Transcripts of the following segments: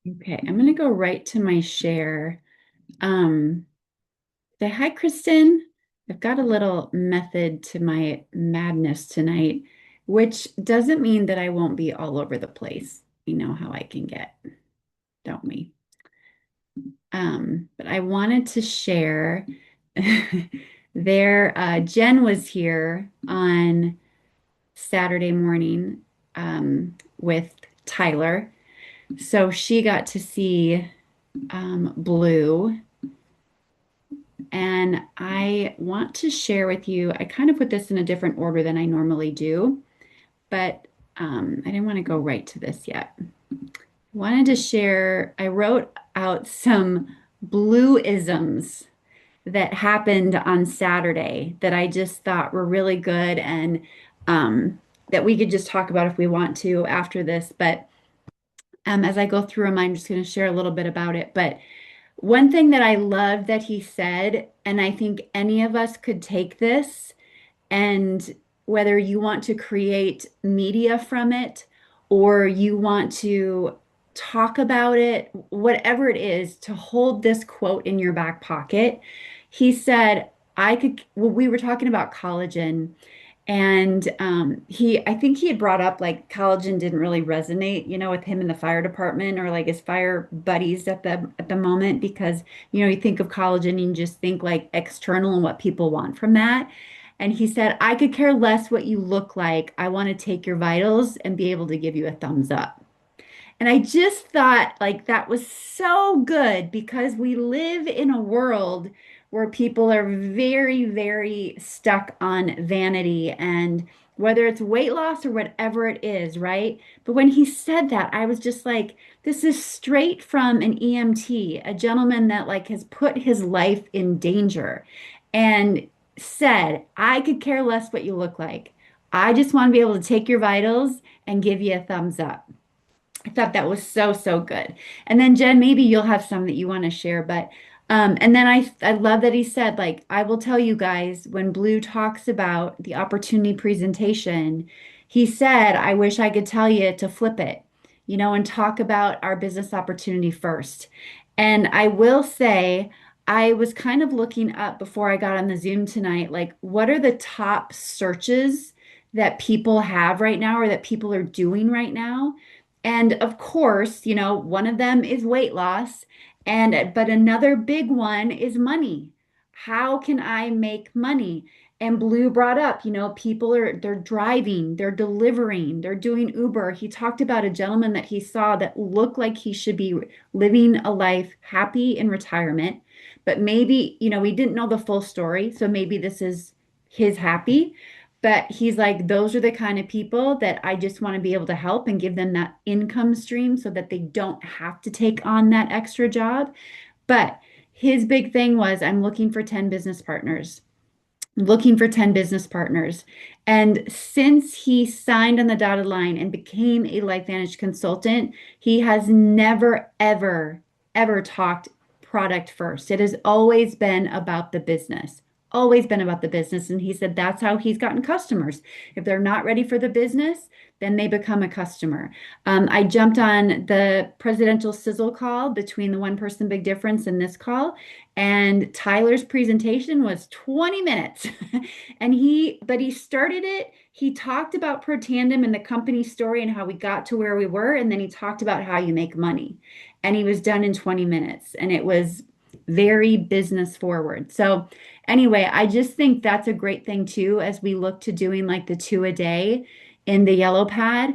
Okay, I'm gonna go right to my share. Um, Say hi, Kristen. I've got a little method to my madness tonight, which doesn't mean that I won't be all over the place. We know how I can get, don't we? But I wanted to share Jen was here on Saturday morning with Tyler. So she got to see Blue. And I want to share with you, I kind of put this in a different order than I normally do, but I didn't want to go right to this yet. Wanted to share, I wrote out some Blue-isms that happened on Saturday that I just thought were really good and that we could just talk about if we want to after this. But as I go through them, I'm just going to share a little bit about it. But one thing that I love that he said, and I think any of us could take this, and whether you want to create media from it or you want to talk about it, whatever it is, to hold this quote in your back pocket. He said, well, we were talking about collagen. And I think he had brought up like collagen didn't really resonate, with him in the fire department or like his fire buddies at the moment because, you think of collagen and you just think like external and what people want from that. And he said, I could care less what you look like. I want to take your vitals and be able to give you a thumbs up. And I just thought like that was so good because we live in a world where people are very, very stuck on vanity and whether it's weight loss or whatever it is, right? But when he said that, I was just like, this is straight from an EMT, a gentleman that like has put his life in danger and said, I could care less what you look like. I just want to be able to take your vitals and give you a thumbs up. I thought that was so, so good. And then Jen, maybe you'll have some that you want to share, but and then I love that he said, like, I will tell you guys when Blue talks about the opportunity presentation, he said, I wish I could tell you to flip it, and talk about our business opportunity first. And I will say, I was kind of looking up before I got on the Zoom tonight, like, what are the top searches that people have right now or that people are doing right now? And of course, one of them is weight loss, and but another big one is money. How can I make money? And Blue brought up, people they're driving, they're delivering, they're doing Uber. He talked about a gentleman that he saw that looked like he should be living a life happy in retirement, but maybe, we didn't know the full story, so maybe this is his happy. But he's like, those are the kind of people that I just want to be able to help and give them that income stream so that they don't have to take on that extra job. But his big thing was, I'm looking for 10 business partners, looking for 10 business partners. And since he signed on the dotted line and became a LifeVantage consultant, he has never, ever, ever talked product first. It has always been about the business. Always been about the business. And he said that's how he's gotten customers. If they're not ready for the business, then they become a customer. I jumped on the presidential sizzle call between the One Person Big Difference and this call, and Tyler's presentation was 20 minutes. But he started it. He talked about Protandem and the company story and how we got to where we were. And then he talked about how you make money. And he was done in 20 minutes. And it was very business forward. So, anyway, I just think that's a great thing too, as we look to doing like the two a day in the yellow pad.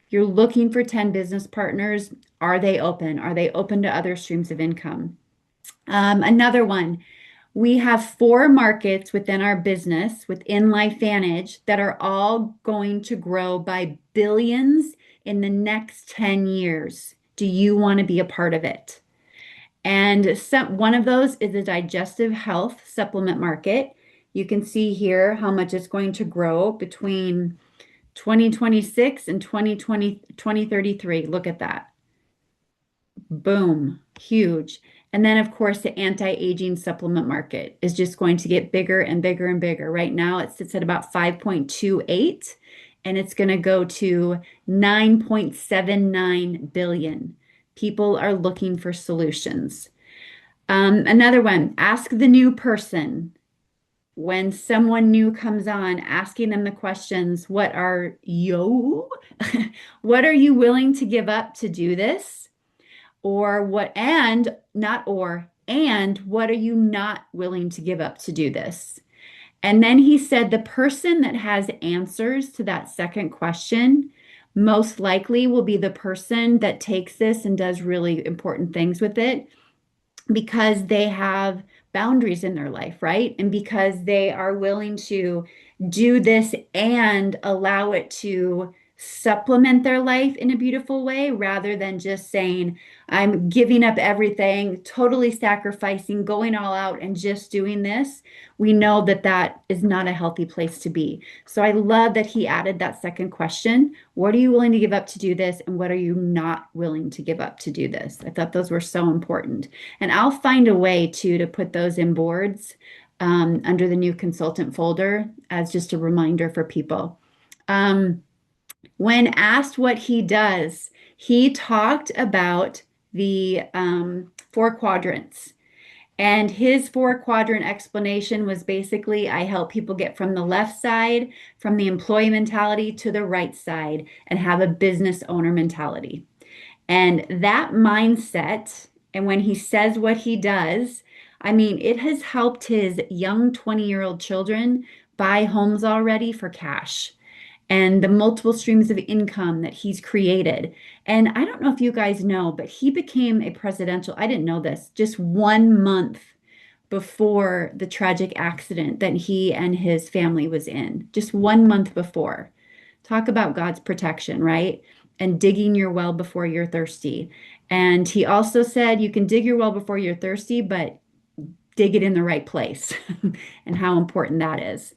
You're looking for 10 business partners. Are they open? Are they open to other streams of income? Another one, we have four markets within our business, within LifeVantage, that are all going to grow by billions in the next 10 years. Do you want to be a part of it? And one of those is the digestive health supplement market. You can see here how much it's going to grow between 2026 and 2033. Look at that. Boom, huge. And then, of course, the anti-aging supplement market is just going to get bigger and bigger and bigger. Right now, it sits at about 5.28, and it's going to go to 9.79 billion. People are looking for solutions. Another one, ask the new person. When someone new comes on, asking them the questions, what are you willing to give up to do this? Or what, and not or, and what are you not willing to give up to do this? And then he said the person that has answers to that second question most likely will be the person that takes this and does really important things with it because they have boundaries in their life, right? And because they are willing to do this and allow it to supplement their life in a beautiful way rather than just saying, I'm giving up everything, totally sacrificing, going all out, and just doing this. We know that that is not a healthy place to be. So I love that he added that second question. What are you willing to give up to do this? And what are you not willing to give up to do this? I thought those were so important. And I'll find a way to put those in boards under the new consultant folder as just a reminder for people. When asked what he does, he talked about the four quadrants. And his four quadrant explanation was basically I help people get from the left side, from the employee mentality to the right side, and have a business owner mentality. And that mindset, and when he says what he does, I mean, it has helped his young 20-year-old children buy homes already for cash and the multiple streams of income that he's created. And I don't know if you guys know, but he became a presidential, I didn't know this, just 1 month before the tragic accident that he and his family was in, just 1 month before. Talk about God's protection, right? And digging your well before you're thirsty. And he also said you can dig your well before you're thirsty, but dig it in the right place and how important that is.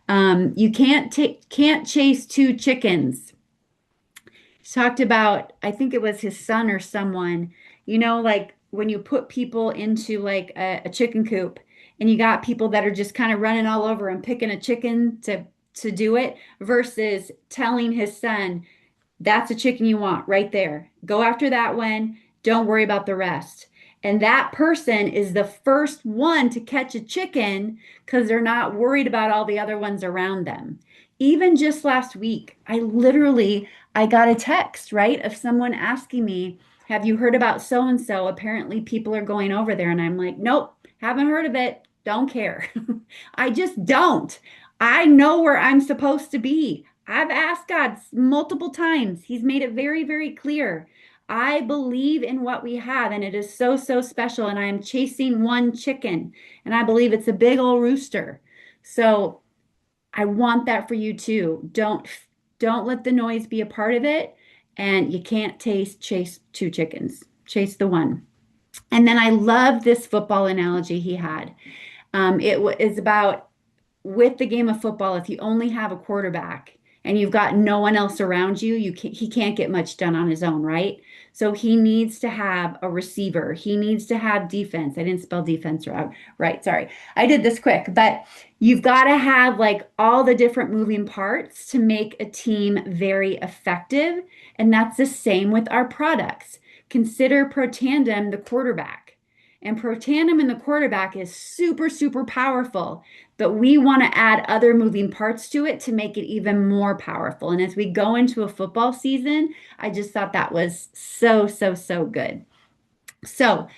You can't chase two chickens. He talked about, I think it was his son or someone, like when you put people into like a chicken coop and you got people that are just kind of running all over and picking a chicken to do it versus telling his son, that's a chicken you want right there. Go after that one. Don't worry about the rest. And that person is the first one to catch a chicken because they're not worried about all the other ones around them. Even just last week, I got a text, right, of someone asking me, have you heard about so and so? Apparently people are going over there. And I'm like, nope, haven't heard of it. Don't care. I just don't. I know where I'm supposed to be. I've asked God multiple times. He's made it very, very clear. I believe in what we have, and it is so, so special. And I am chasing one chicken, and I believe it's a big old rooster. So I want that for you too. Don't let the noise be a part of it. And you can't chase two chickens. Chase the one. And then I love this football analogy he had. Is about with the game of football, if you only have a quarterback and you've got no one else around you, he can't get much done on his own, right? So he needs to have a receiver. He needs to have defense. I didn't spell defense right. Sorry. I did this quick, but you've got to have like all the different moving parts to make a team very effective. And that's the same with our products. Consider Protandem the quarterback. And Protandem in the quarterback is super, super powerful, but we want to add other moving parts to it to make it even more powerful. And as we go into a football season, I just thought that was so, so, so good. So,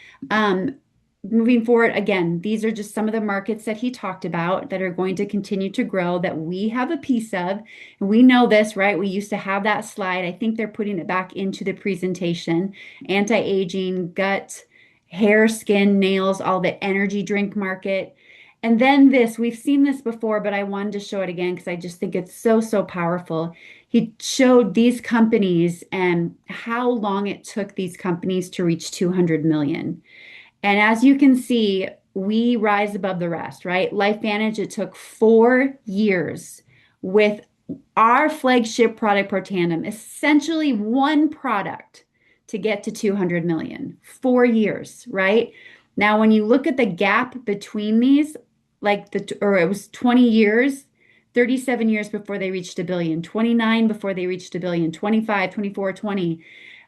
moving forward, again, these are just some of the markets that he talked about that are going to continue to grow that we have a piece of. And we know this, right? We used to have that slide. I think they're putting it back into the presentation. Anti-aging, gut, hair, skin, nails, all the energy drink market. And then we've seen this before, but I wanted to show it again because I just think it's so, so powerful. He showed these companies and how long it took these companies to reach 200 million. And as you can see, we rise above the rest, right? LifeVantage, it took 4 years with our flagship product, Protandem, essentially one product to get to 200 million. 4 years, right? Now, when you look at the gap between these, it was 20 years, 37 years before they reached a billion, 29 before they reached a billion, 25, 24, 20.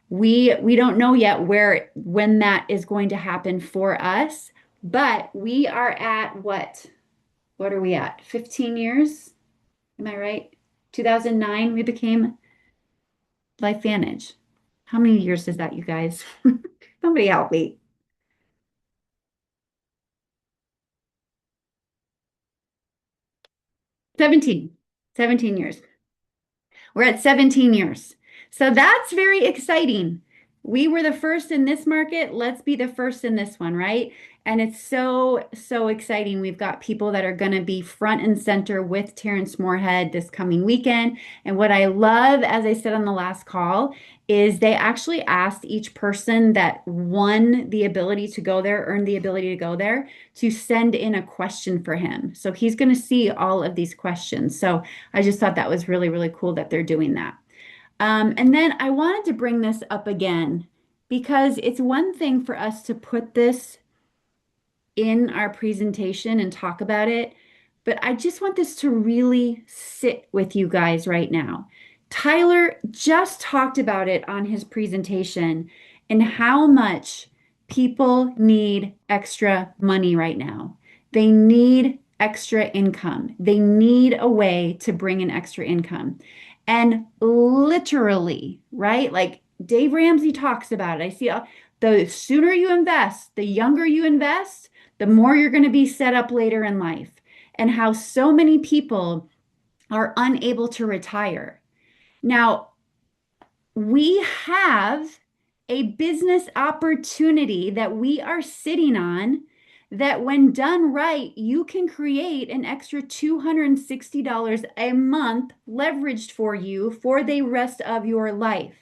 We don't know yet where when that is going to happen for us, but we are at what? What are we at? 15 years? Am I right? 2009, we became LifeVantage. How many years is that, you guys? Somebody help me. 17. 17 years. We're at 17 years. So that's very exciting. We were the first in this market. Let's be the first in this one, right? And it's so, so exciting. We've got people that are going to be front and center with Terrence Moorhead this coming weekend. And what I love, as I said on the last call, is they actually asked each person that won the ability to go there, earned the ability to go there, to send in a question for him. So he's going to see all of these questions. So I just thought that was really, really cool that they're doing that. And then I wanted to bring this up again because it's one thing for us to put this in our presentation and talk about it, but I just want this to really sit with you guys right now. Tyler just talked about it on his presentation and how much people need extra money right now. They need extra income. They need a way to bring in extra income. And literally, right? Like Dave Ramsey talks about it. I see the sooner you invest, the younger you invest, the more you're going to be set up later in life, and how so many people are unable to retire. Now, we have a business opportunity that we are sitting on that when done right, you can create an extra $260 a month leveraged for you for the rest of your life.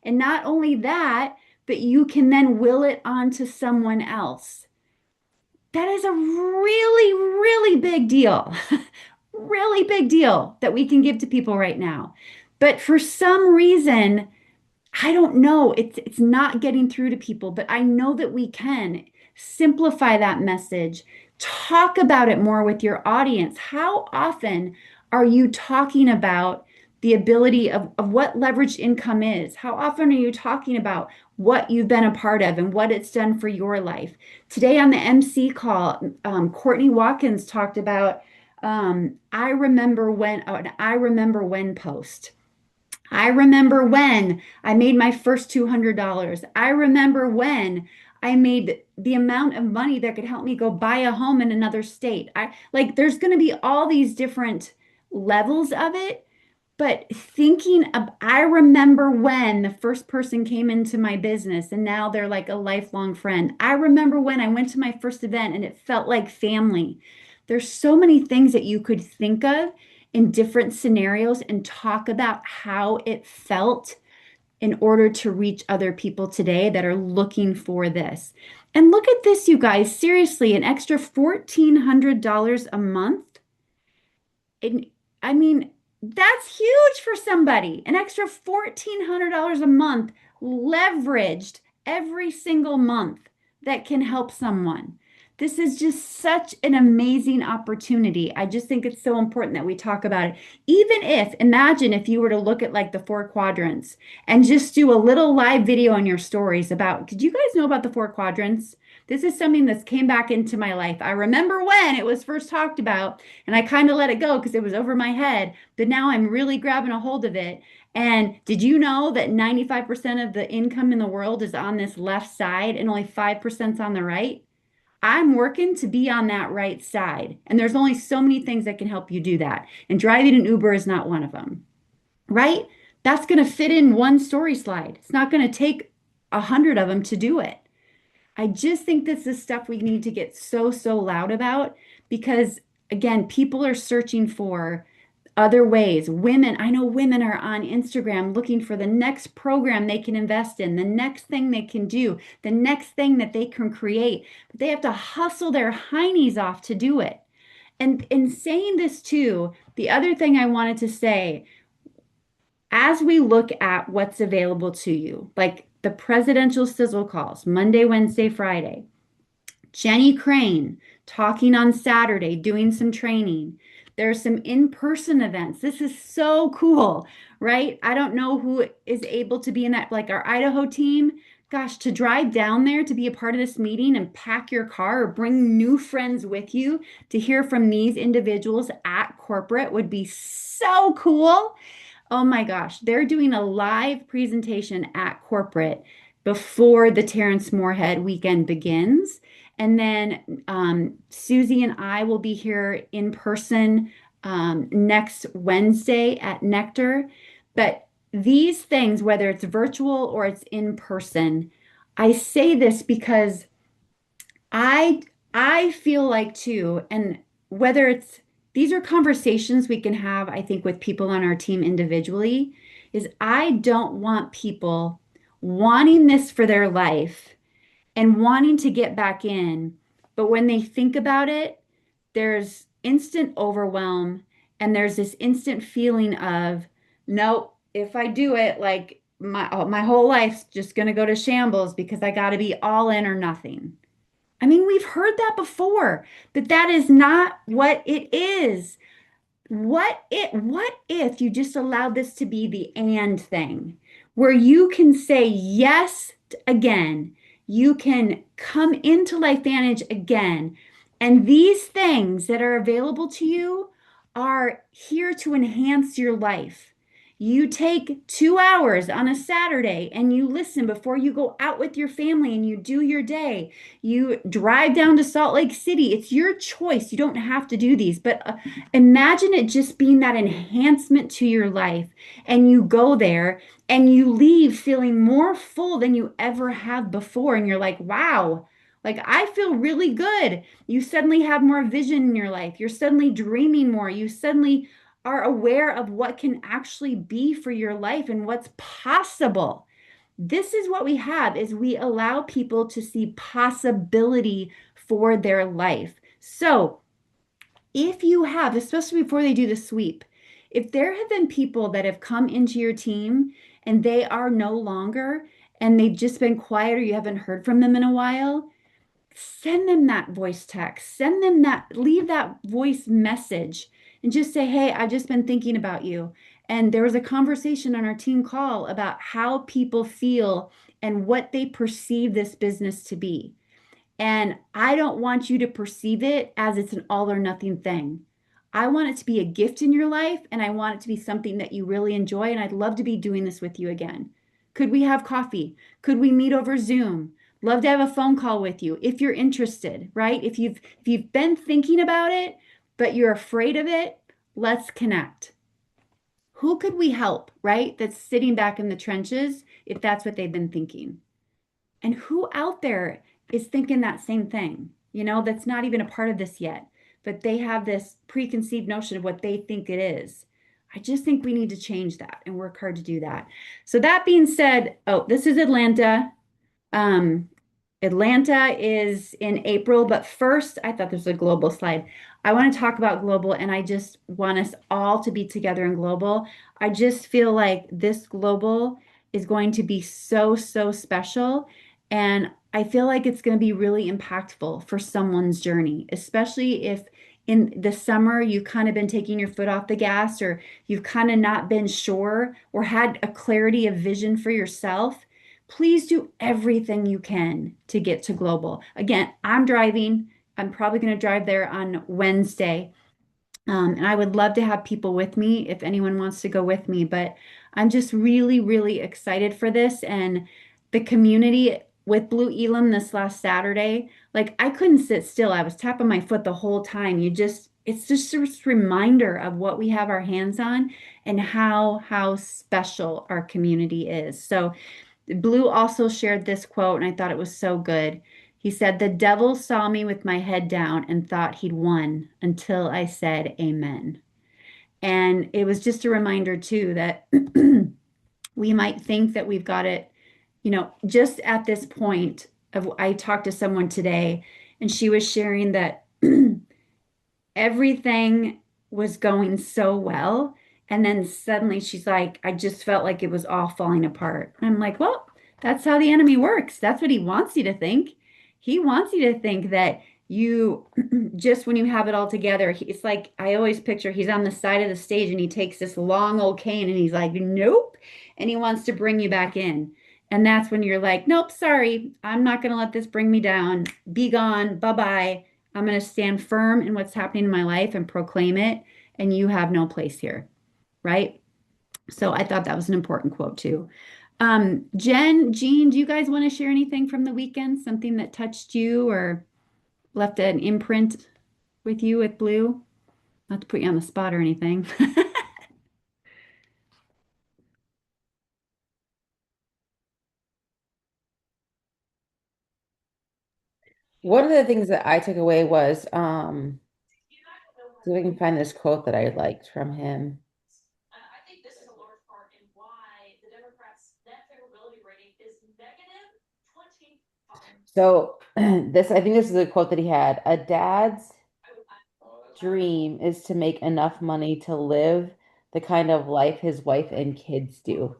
And not only that, but you can then will it onto someone else. That is a really, really big deal. Really big deal that we can give to people right now. But for some reason, I don't know, it's not getting through to people, but I know that we can simplify that message. Talk about it more with your audience. How often are you talking about the ability of what leveraged income is? How often are you talking about what you've been a part of and what it's done for your life? Today on the MC call, Courtney Watkins talked about I remember when post. I remember when I made my first $200. I remember when I made the amount of money that could help me go buy a home in another state. I like there's going to be all these different levels of it, but thinking of I remember when the first person came into my business and now they're like a lifelong friend. I remember when I went to my first event and it felt like family. There's so many things that you could think of in different scenarios and talk about how it felt in order to reach other people today that are looking for this. And look at this, you guys. Seriously, an extra $1,400 a month. And I mean, that's huge for somebody. An extra $1,400 a month leveraged every single month that can help someone. This is just such an amazing opportunity. I just think it's so important that we talk about it. Even if, imagine if you were to look at like the four quadrants and just do a little live video on your stories about, did you guys know about the four quadrants? This is something that's came back into my life. I remember when it was first talked about, and I kind of let it go because it was over my head, but now I'm really grabbing a hold of it. And did you know that 95% of the income in the world is on this left side and only 5% is on the right? I'm working to be on that right side. And there's only so many things that can help you do that. And driving an Uber is not one of them, right? That's going to fit in one story slide. It's not going to take 100 of them to do it. I just think this is stuff we need to get so, so loud about because, again, people are searching for other ways. Women, I know women are on Instagram looking for the next program they can invest in, the next thing they can do, the next thing that they can create, but they have to hustle their heinies off to do it. And in saying this too, the other thing I wanted to say, as we look at what's available to you, like the presidential sizzle calls, Monday, Wednesday, Friday, Jenny Crane talking on Saturday, doing some training. There's some in-person events. This is so cool, right? I don't know who is able to be in that, like our Idaho team. Gosh, to drive down there to be a part of this meeting and pack your car or bring new friends with you to hear from these individuals at corporate would be so cool. Oh my gosh, they're doing a live presentation at corporate before the Terrence Moorhead weekend begins. And then Susie and I will be here in person next Wednesday at Nectar. But these things, whether it's virtual or it's in person, I say this because I I feel like too, and whether it's these are conversations we can have, I think, with people on our team individually, is I don't want people wanting this for their life and wanting to get back in, but when they think about it, there's instant overwhelm and there's this instant feeling of, no, if I do it, like my whole life's just going to go to shambles because I got to be all in or nothing. I mean, we've heard that before, but that is not what it is. What if you just allowed this to be the and thing, where you can say yes again, you can come into LifeVantage again, and these things that are available to you are here to enhance your life. You take 2 hours on a Saturday and you listen before you go out with your family and you do your day. You drive down to Salt Lake City. It's your choice. You don't have to do these, but imagine it just being that enhancement to your life. And you go there and you leave feeling more full than you ever have before. And you're like, wow, like I feel really good. You suddenly have more vision in your life. You're suddenly dreaming more. You suddenly are aware of what can actually be for your life and what's possible. This is what we have is we allow people to see possibility for their life. So if you have, especially before they do the sweep, if there have been people that have come into your team and they are no longer, and they've just been quiet or you haven't heard from them in a while, send them that voice text, send them that, leave that voice message and just say, hey, I've just been thinking about you. And there was a conversation on our team call about how people feel and what they perceive this business to be. And I don't want you to perceive it as it's an all or nothing thing. I want it to be a gift in your life, and I want it to be something that you really enjoy. And I'd love to be doing this with you again. Could we have coffee? Could we meet over Zoom? Love to have a phone call with you if you're interested, right? If you've been thinking about it, but you're afraid of it, let's connect. Who could we help, right? That's sitting back in the trenches if that's what they've been thinking. And who out there is thinking that same thing, that's not even a part of this yet, but they have this preconceived notion of what they think it is. I just think we need to change that and work hard to do that. So that being said, oh, this is Atlanta. Um, Atlanta is in April, but first, I thought this was a global slide. I want to talk about global, and I just want us all to be together in global. I just feel like this global is going to be so, so special. And I feel like it's going to be really impactful for someone's journey, especially if in the summer you've kind of been taking your foot off the gas or you've kind of not been sure or had a clarity of vision for yourself. Please do everything you can to get to global. Again, I'm driving. I'm probably going to drive there on Wednesday. And I would love to have people with me if anyone wants to go with me. But I'm just really, really excited for this. And the community with Blue-ism this last Saturday, like I couldn't sit still. I was tapping my foot the whole time. It's just a reminder of what we have our hands on and how special our community is. So Blue also shared this quote, and I thought it was so good. He said, the devil saw me with my head down and thought he'd won until I said amen. And it was just a reminder, too, that we might think that we've got it, just at this point of, I talked to someone today, and she was sharing that everything was going so well. And then suddenly she's like, I just felt like it was all falling apart. And I'm like, well, that's how the enemy works. That's what he wants you to think. He wants you to think that you just when you have it all together, it's like I always picture he's on the side of the stage and he takes this long old cane and he's like, nope. And he wants to bring you back in. And that's when you're like, nope, sorry, I'm not going to let this bring me down. Be gone. Bye bye. I'm going to stand firm in what's happening in my life and proclaim it. And you have no place here. Right. So I thought that was an important quote too. Jean, do you guys want to share anything from the weekend? Something that touched you or left an imprint with you with Blue? Not to put you on the spot or anything. One of the things that I took away was, see if I can find this quote that I liked from him. So this, I think this is a quote that he had. A dad's dream is to make enough money to live the kind of life his wife and kids do.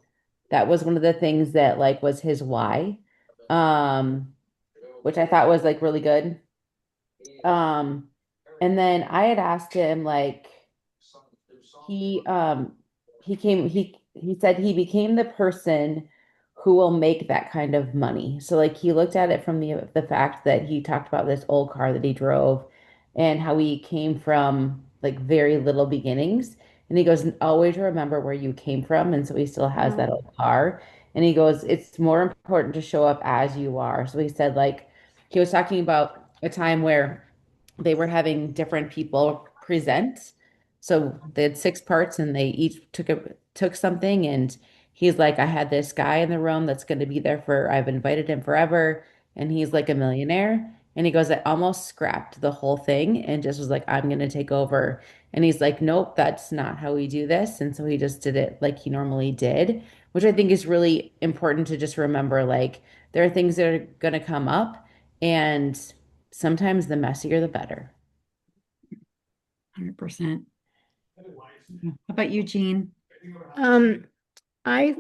That was one of the things that like was his why, um, which I thought was like really good. Um, and then I had asked him like he he said he became the person who will make that kind of money. So like he looked at it from the fact that he talked about this old car that he drove and how he came from like very little beginnings. And he goes, always remember where you came from. And so he still has that Oh, old car. And he goes, it's more important to show up as you are. So he said like he was talking about a time where they were having different people present. So they had six parts and they each took something and he's like, I had this guy in the room that's going to be there for I've invited him forever and he's like a millionaire. And he goes, I almost scrapped the whole thing and just was like, I'm going to take over. And he's like, nope, that's not how we do this. And so he just did it like he normally did, which I think is really important to just remember. Like, there are things that are going to come up, and sometimes the messier, the better. 100%. How about you, Jean? Um, I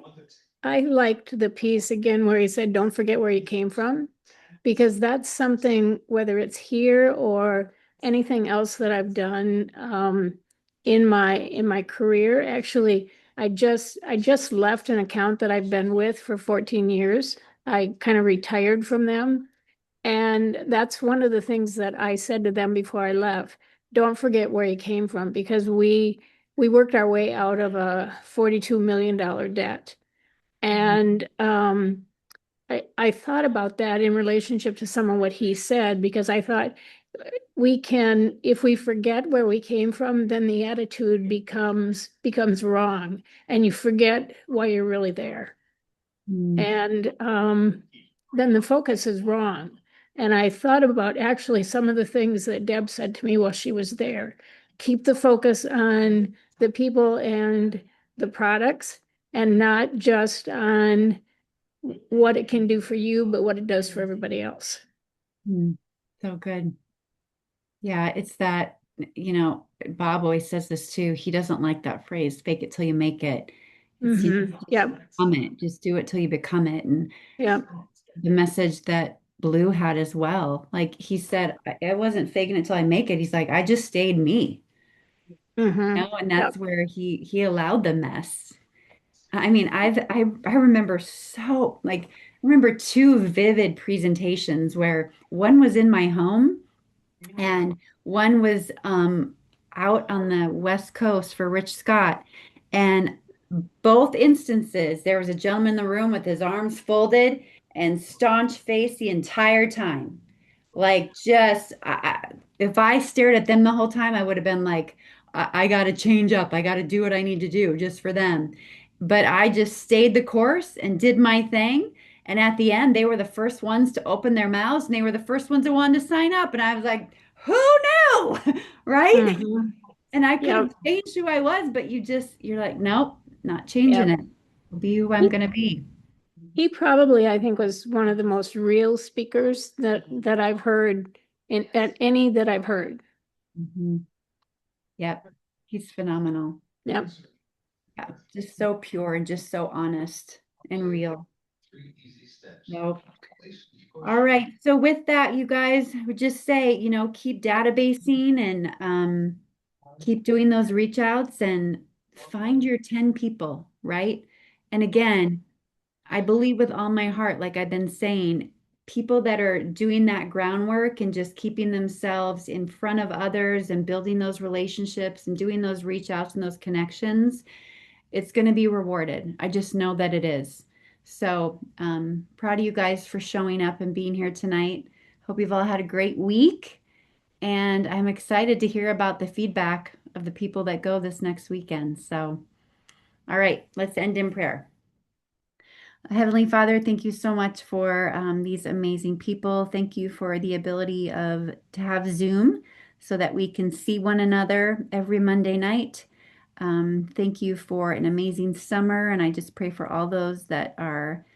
I liked the piece again where he said, "Don't forget where you came from," because that's something, whether it's here or anything else that I've done in my career. Actually, I just left an account that I've been with for 14 years. I kind of retired from them, and that's one of the things that I said to them before I left. Don't forget where you came from because we worked our way out of a $42 million debt. And I thought about that in relationship to some of what he said, because I thought we can, if we forget where we came from, then the attitude becomes wrong and you forget why you're really there. Mm, And then the focus is wrong. And I thought about actually some of the things that Deb said to me while she was there. Keep the focus on the people and the products and not just on what it can do for you, but what it does for everybody else. mm. So good. Yeah, it's that, Bob always says this too. He doesn't like that phrase, fake it till you make it. It's, Yep. become it. Just do it till you become it. And Yep. the message that Blue had as well. Like he said, I wasn't faking it till I make it. He's like, I just stayed me. And that's Yep. where he allowed the mess. I mean, I remember I remember two vivid presentations where one was in my home and one was out on the West Coast for Rich Scott. And both instances, there was a gentleman in the room with his arms folded and staunch face the entire time. Like, just if I stared at them the whole time, I would have been like, I got to change up. I got to do what I need to do just for them. But I just stayed the course and did my thing. And at the end, they were the first ones to open their mouths and they were the first ones that wanted to sign up. And I was like, who knew? Right? hmm And I could have Yep. changed who I was, but you're like, nope, not changing Yep. it. I'll be who I'm He, going to be. he probably, I think, was one of the most real speakers that I've heard in at any that I've heard. Mhm. Yep. He's phenomenal. Yep. Yeah. Just so pure and just so honest and real. No. All right. So with that, you guys, I would just say, keep databasing and keep doing those reach outs and find your 10 people, right? And again, I believe with all my heart, like I've been saying, people that are doing that groundwork and just keeping themselves in front of others and building those relationships and doing those reach outs and those connections, it's going to be rewarded. I just know that it is. So, proud of you guys for showing up and being here tonight. Hope you've all had a great week. And I'm excited to hear about the feedback of the people that go this next weekend. So, all right, let's end in prayer. Heavenly Father, thank you so much for these amazing people. Thank you for the ability to have Zoom so that we can see one another every Monday night. Thank you for an amazing summer, and I just pray for all those that are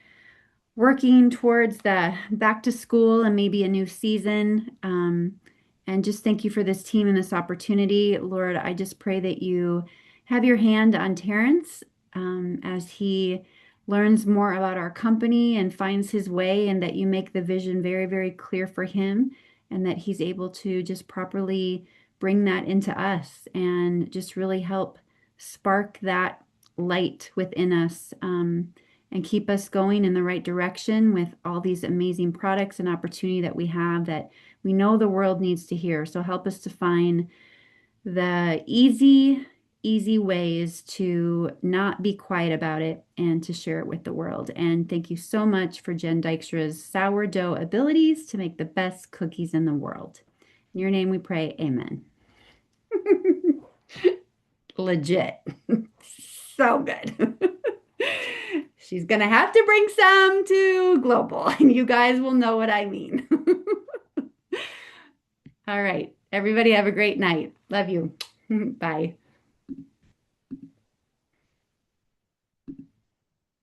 working towards the back to school and maybe a new season. And just thank you for this team and this opportunity. Lord, I just pray that you have your hand on Terrence as he learns more about our company and finds his way, and that you make the vision very, very clear for him, and that he's able to just properly bring that into us and just really help spark that light within us. And keep us going in the right direction with all these amazing products and opportunity that we have that we know the world needs to hear. So help us to find the easy ways to not be quiet about it and to share it with the world. And thank you so much for Jen Dykstra's sourdough abilities to make the best cookies in the world. In your name we pray, amen. Legit. So good. She's gonna have to bring some to Global, and you guys will know what I mean. All right. Everybody have a great night. Love you. Bye.